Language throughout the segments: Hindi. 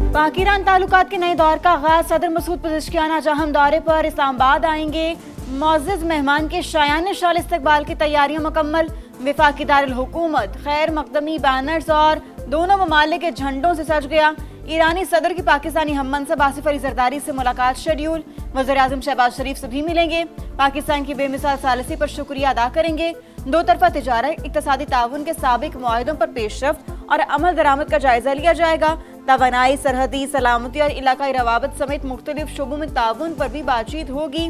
पाक ईरान ताल्लुकात के नए दौर का आगाज। सदर मसूद पज़ेश्कियान आज अहम दौरे पर इस्लामाबाद आएंगे। मुअज़्ज़ज़ मेहमान के शायान शाल इस्तकबाल की तैयारियां मुकम्मल। वफाकी दारुल हुकूमत खैर मकदमी बैनर्स और दोनों ममालिक के झंडों से सज गया। ईरानी सदर की पाकिस्तानी हममनसब आसिफ अली जरदारी से मुलाकात शेड्यूल। वज़ीर-ए-आज़म शहबाज शरीफ से भी मिलेंगे। पाकिस्तान की बेमिसाल सालसी पर शुक्रिया अदा करेंगे। दो तरफा तिजारत इक़्तिसादी ताउन के साबिक मुआहिदों पर पेशरफ्त और अमल दरामद का जायजा लिया जाएगा। तवानाई, सरहदी सलामती और इलाकाई रवाबत समेत मुख्तलिफ शोबों में ताउन पर भी बातचीत होगी।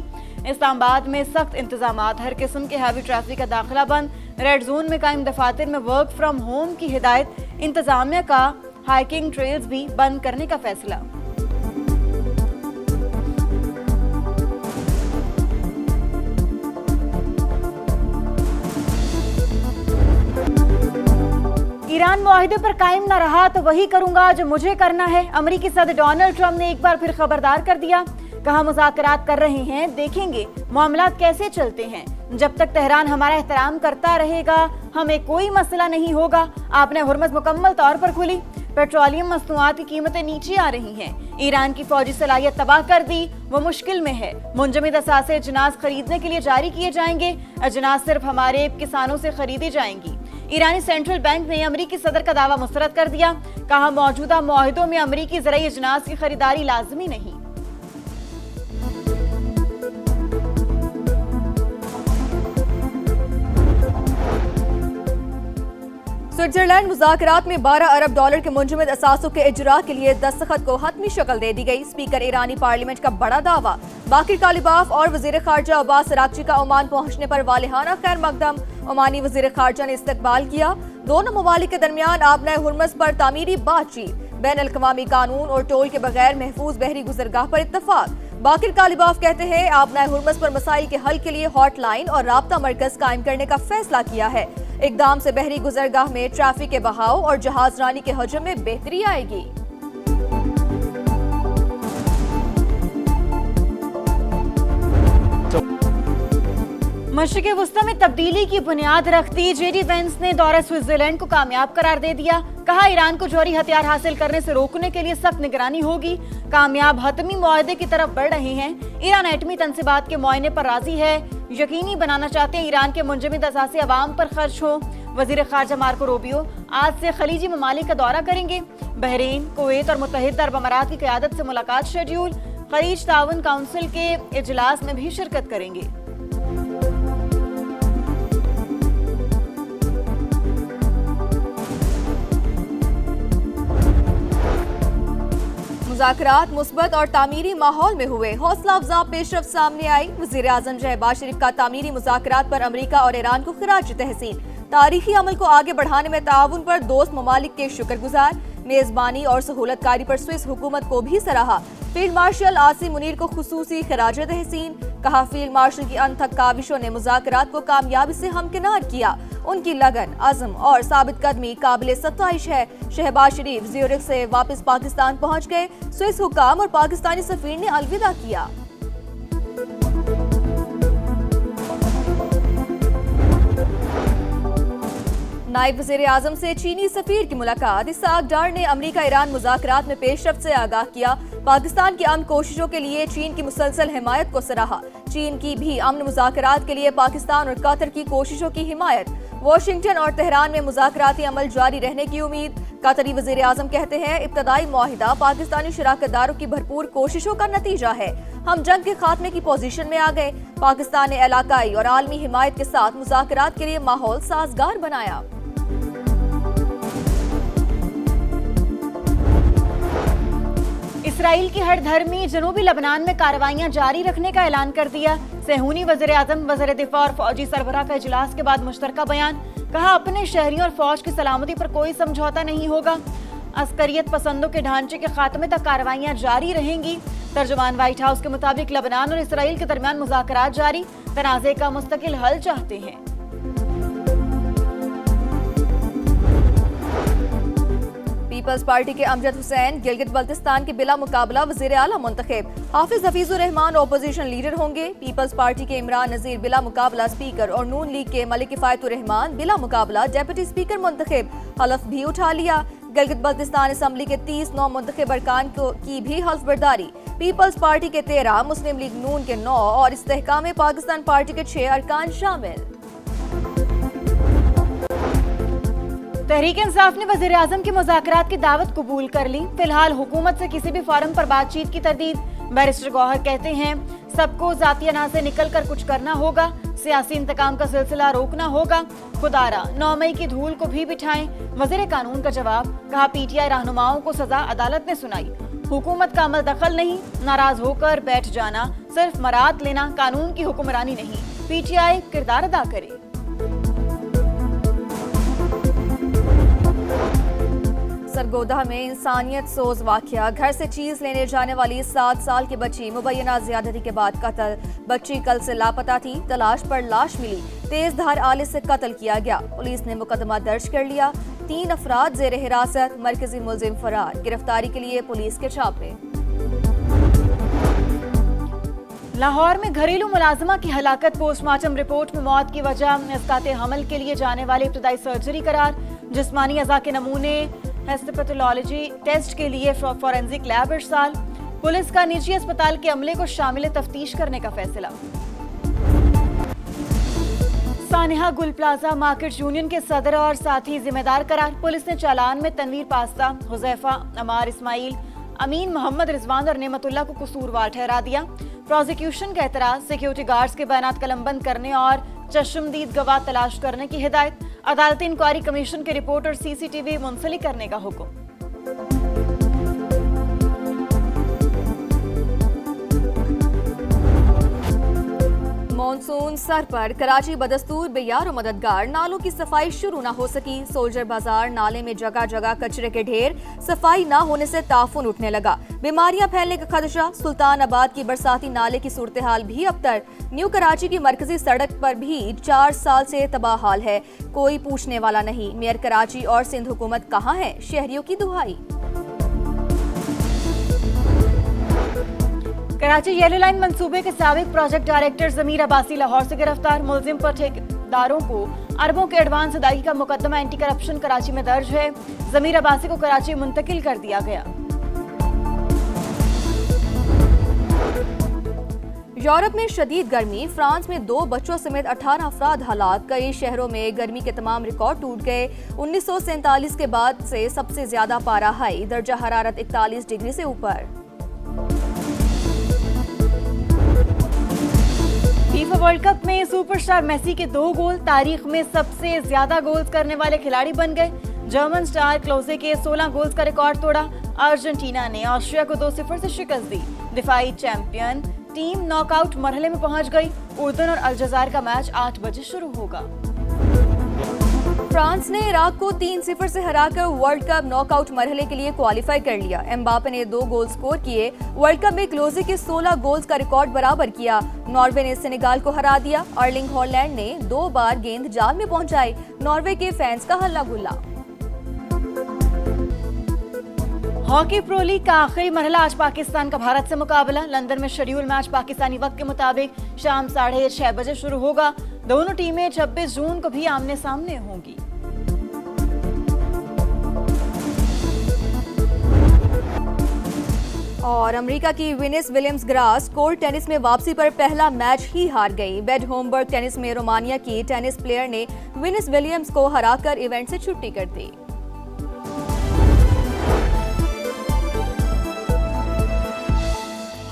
इस्लामाबाद में सख्त इंतजामात, हर किस्म के हैवी ट्रैफिक का दाखिला बंद। रेड जोन में कायम दफातर में वर्क फ्राम होम की हिदायत। इंतजामिया का हाइकिंग ट्रेल्स भी बंद करने का फैसला। ईरान मुआहिदे पर कायम न रहा तो वही करूंगा जो मुझे करना है। अमेरिकी सदर डोनाल्ड ट्रंप ने एक बार फिर खबरदार कर दिया। कहा, मुज़ाकरात कर रहे हैं, देखेंगे मामलात कैसे चलते हैं। जब तक तेहरान हमारा एहतराम करता रहेगा हमें कोई मसला नहीं होगा। आपने हुर्मुज़ मुकम्मल तौर पर खुली। पेट्रोलियम मसनूआत की कीमतें नीचे आ रही हैं। ईरान की फौजी सलाहियत तबाह कर दी, वो मुश्किल में है। मुंजमद असासे अजनास खरीदने के लिए जारी किए जाएंगे। अजनास सिर्फ हमारे किसानों से खरीदी जाएंगी। ईरानी सेंट्रल बैंक ने अमेरिकी सदर का दावा मुस्तरद कर दिया। कहा, मौजूदा मुआहिदों में अमेरिकी ज़राई अजनास की खरीदारी लाजमी नहीं। स्विट्जरलैंड मुज़ाकरात में 12 अरब डॉलर के मुंजमद असासों के इजरा के लिए दस्तखत को हतमी शक्ल दे दी गई। स्पीकर ईरानी पार्लियामेंट का बड़ा दावा। बाकिर कालिबाफ और वजीर खारजा अब्बास अरागची का ओमान पहुंचने पर वालिहाना खैर मकदम। ओमानी वजीर खारजा ने इस्तकबाल किया। दोनों ममालिक के दरमियान आबनाए हुर्मुज़ पर तामीरी बातचीत। बैन अल-अक़वामी कानून और टोल के बगैर महफूज बहरी गुजरगाह पर इत्तफाक। बाकिर कालिबाफ कहते हैं, आबनाए हुर्मुज़ पर मसाइल के हल के लिए हॉटलाइन और राब्ता मरकज कायम करने का फैसला किया है। इकदाम से बहरी गुजरगाह में ट्रैफिक के बहाव और जहाज रानी के हजम में बेहतरी आएगी। मशरिक़ वुस्ता में तब्दीली की बुनियाद रखती जेडी वेंस ने दौरा स्विट्जरलैंड को कामयाब करार दे दिया। कहा, ईरान को जौहरी हथियार हासिल करने से रोकने के लिए सख्त निगरानी होगी। कामयाब हतमी मुआहदे की तरफ बढ़ रहे हैं। ईरान एटमी तनसीबात के मुआयने पर राजी है। यकीनी बनाना चाहते हैं ईरान के मुंजमद असासे अवाम पर खर्च हो। वजीर खारजा मार्को रूबियो आज से खलीजी ममालिक का दौरा करेंगे। बहरीन, कुवैत और मुत्तहिदा अरब अमारात की क़यादत से मुलाकात शेड्यूल। खलीज ताउन काउंसिल के इजलास में भी शिरकत करेंगे। मुज़ाकरात मुस्बत और तामीरी माहौल में हुए। हौसला अफजा पेशरफ्त सामने आई। वज़ीर-ए-आज़म शहबाज शरीफ का तामीरी मुज़ाकरात पर अमेरिका और ईरान को खिराज तहसीन। तारीखी अमल को आगे बढ़ाने में ताउन पर दोस्त ममालिक के शुक्रगुजार। मेजबानी और सहूलतकारी पर स्विस हुकूमत को भी सराहा। फील्ड मार्शल आसिम मुनीर को खुसूसी खिराज तहसीन। कहा, फील्ड मार्शल की अनथक काविशों ने मुज़ाकरात को कामयाबी से हमकिनार किया। उनकी लगन, अज़्म और साबित कदमी काबिल सत्ताइश है। शहबाज शरीफ ज़्यूरिख से वापस पाकिस्तान पहुंच गए। स्विस हुकाम और पाकिस्तानी सफीर ने अलविदा किया। नायब वज़ीर-ए-आज़म से चीनी सफीर की मुलाकात। इसहाक डार ने अमेरिका ईरान मुज़ाकरात में पेशरफ्त से आगाह किया। पाकिस्तान की अमन कोशिशों के लिए चीन की मुसलसल हिमायत को सराहा। चीन की भी अमन मुज़ाकरात के लिए पाकिस्तान और कतर की कोशिशों की हिमायत। वाशिंगटन और तेहरान में मुज़ाकराती अमल जारी रहने की उम्मीद। कतरी वज़ीर-ए-आज़म कहते हैं, इब्तदाई मुआहिदा पाकिस्तानी शराकतदारों की भरपूर कोशिशों का नतीजा है। हम जंग के खात्मे की पोजीशन में आ गए। पाकिस्तान ने इलाकाई और आलमी हिमायत के साथ मुज़ाकरात के लिए माहौल साजगार बनाया। इसराइल की हरधर्मी जनूबी लबनान में कार्रवाइयां जारी रखने का ऐलान कर दिया। सेहूनी वज़ीर-ए-आज़म, वज़ीर दिफा और फौजी सरबराह का इजलास के बाद मुश्तरका बयान। कहा, अपने शहरियों और फौज की सलामती पर कोई समझौता नहीं होगा। अस्करियत पसंदों के ढांचे के खात्मे तक कार्रवाइयां जारी रहेंगी। तर्जुमान व्हाइट हाउस के मुताबिक लबनान और इसराइल के दरमियान मुज़ाकरात जारी, तनाज़े का मुस्तकिल हल चाहते हैं। पीपल्स पार्टी के अमजद हुसैन गिलगित बल्तिस्तान के बिला मुकाबला वज़ीर आला मुंतखब। हाफिज हफीजुर रहमान ऑपोजिशन लीडर होंगे। पीपल्स पार्टी के इमरान नज़ीर बिला मुकाबला स्पीकर और नून लीग के मलिक किफायतुर रहमान बिला मुकाबला डेप्यूटी स्पीकर मुंतखब। हलफ भी उठा लिया। गिलगित बल्तिस्तान असम्बली के 30 नौ मुंतखब अरकान की भी हल्फ बर्दारी। पीपल्स पार्टी के 13, मुस्लिम लीग नून के 9 और इस्तेहकाम पाकिस्तान पार्टी के 6 अरकान शामिल। तहरीक इंसाफ ने वज़ीर आज़म की मुज़ाकरात की दावत कबूल कर ली। फिलहाल हुकूमत से किसी भी फोरम पर बातचीत की तरदीद। बैरिस्टर गौहर कहते हैं सबको ज़ातियाना से निकल कर कुछ करना होगा, सियासी इंतकाम का सिलसिला रोकना होगा। खुदारा 9 मई की धूल को भी बिठाएं। वज़ीर कानून का जवाब, कहा PTI रहनुमाओं को सजा अदालत ने सुनाई। हुकूमत का अमल दखल नहीं, नाराज होकर बैठ जाना, सिर्फ मरात लेना कानून की हुक्मरानी नहीं। PTI किरदार अदा करे। सरगोदा में इंसानियत सोज वाकया, घर से चीज लेने जाने वाली 7 साल की बच्ची मुबैना ज्यादती के बाद कत्ल। बच्ची कल से लापता थी, तलाश पर लाश मिली, तेज धार आले से कत्ल किया गया। पुलिस ने मुकदमा दर्ज कर लिया। 3 अफराद जेर हिरासत, मरकजी मुलजिम फरार। गिरफ्तारी के लिए पुलिस के छापे। लाहौर में घरेलू मुलाजमा की हलाकत, पोस्टमार्टम रिपोर्ट में मौत की वजह इसकाते हमल के लिए जाने वाली इब्तदाई सर्जरी करार। जिस्मानी अज़ा के नमूने हिस्टोपैथोलॉजी टेस्ट के लिए फॉरेंसिक लैब इरसाल। पुलिस का निजी अस्पताल के अमले को शामिल तफ्तीश करने का फैसला। सानिहा गुल प्लाजा मार्केट यूनियन के सदर और साथी जिम्मेदार करार। पुलिस ने चालान में तनवीर पास्ता, हुजैफा, अमार इस्माइल, अमीन मोहम्मद रिजवान और नेमतुल्लाह को कसूरवार ठहरा दिया। प्रोसिक्यूशन का एतराज, सिक्योरिटी गार्ड्स के बयानात कलमबंद करने और चश्मदीद गवाह तलाश करने की हिदायत। अदालती इंक्वायरी कमीशन की रिपोर्ट और CCTV मुंसलिक करने का हुक्म। मॉनसून सर पर, कराची बदस्तूर बेयार और मददगार, नालों की सफाई शुरू न हो सकी। सोल्जर बाजार नाले में जगह जगह कचरे के ढेर, सफाई न होने से ताफुन उठने लगा। बीमारियां फैलने का खदशा। सुल्तानाबाद की बरसाती नाले की सूरत हाल भी अबतर। न्यू कराची की मरकजी सड़क पर भी 4 साल से तबाह हाल है, कोई पूछने वाला नहीं। मेयर कराची और सिंध हुकूमत कहाँ है, शहरियों की दुहाई। कराची येलो लाइन मंसूबे के साबिक प्रोजेक्ट डायरेक्टर ज़मीर अब्बासी लाहौर से गिरफ्तार। मुलजिम पर ठेकेदारों को अरबों के एडवांस अदायगी का मुकदमा एंटी करप्शन कराची में दर्ज है। ज़मीर अब्बासी को कराची मुंतकिल कर दिया गया। यूरोप में शदीद गर्मी, फ्रांस में 2 बच्चों समेत 18 अफराद हलाक। कई शहरों में गर्मी के तमाम रिकॉर्ड टूट गए। 1947 के बाद से सबसे ज्यादा पारा हाई, दर्जा हरारत 41 डिग्री से ऊपर। फीफा वर्ल्ड कप में सुपरस्टार मेसी के 2 गोल तारीख में सबसे ज्यादा गोल्स करने वाले खिलाड़ी बन गए। जर्मन स्टार क्लोजे के 16 गोल्स का रिकॉर्ड तोड़ा। अर्जेंटीना ने ऑस्ट्रिया को 2-0 से शिकस्त दी। दिफाई चैंपियन टीम नॉकआउट मरहले में पहुंच गई। उर्दन और अल्जज़ायर का मैच 8 बजे शुरू होगा। फ्रांस ने इराक को 3-0 से हराकर वर्ल्ड कप नॉकआउट मरहले के लिए क्वालिफाई कर लिया। एम्बापे ने 2 गोल स्कोर किए। वर्ल्ड कप में क्लोजे के 16 गोल्स का रिकॉर्ड बराबर किया। नॉर्वे ने सेनेगाल को हरा दिया। अर्लिंग हॉलैंड ने 2 बार गेंद जाल में पहुंचाई। नॉर्वे के फैंस का हल्ला गुल्ला। हॉकी प्रो लीग का आखिरी मरहला, आज पाकिस्तान का भारत से मुकाबला। लंदन में शेड्यूल मैच पाकिस्तानी वक्त के मुताबिक शाम 6:30 बजे शुरू होगा। दोनों टीमें 26 जून को भी आमने सामने होंगी। और अमेरिका की विनिस विलियम्स ग्रास कोर्ट टेनिस में वापसी पर पहला मैच ही हार गई। बेड होमबर्ग टेनिस में रोमानिया की टेनिस प्लेयर ने विनिस विलियम्स को हराकर इवेंट से छुट्टी कर दी।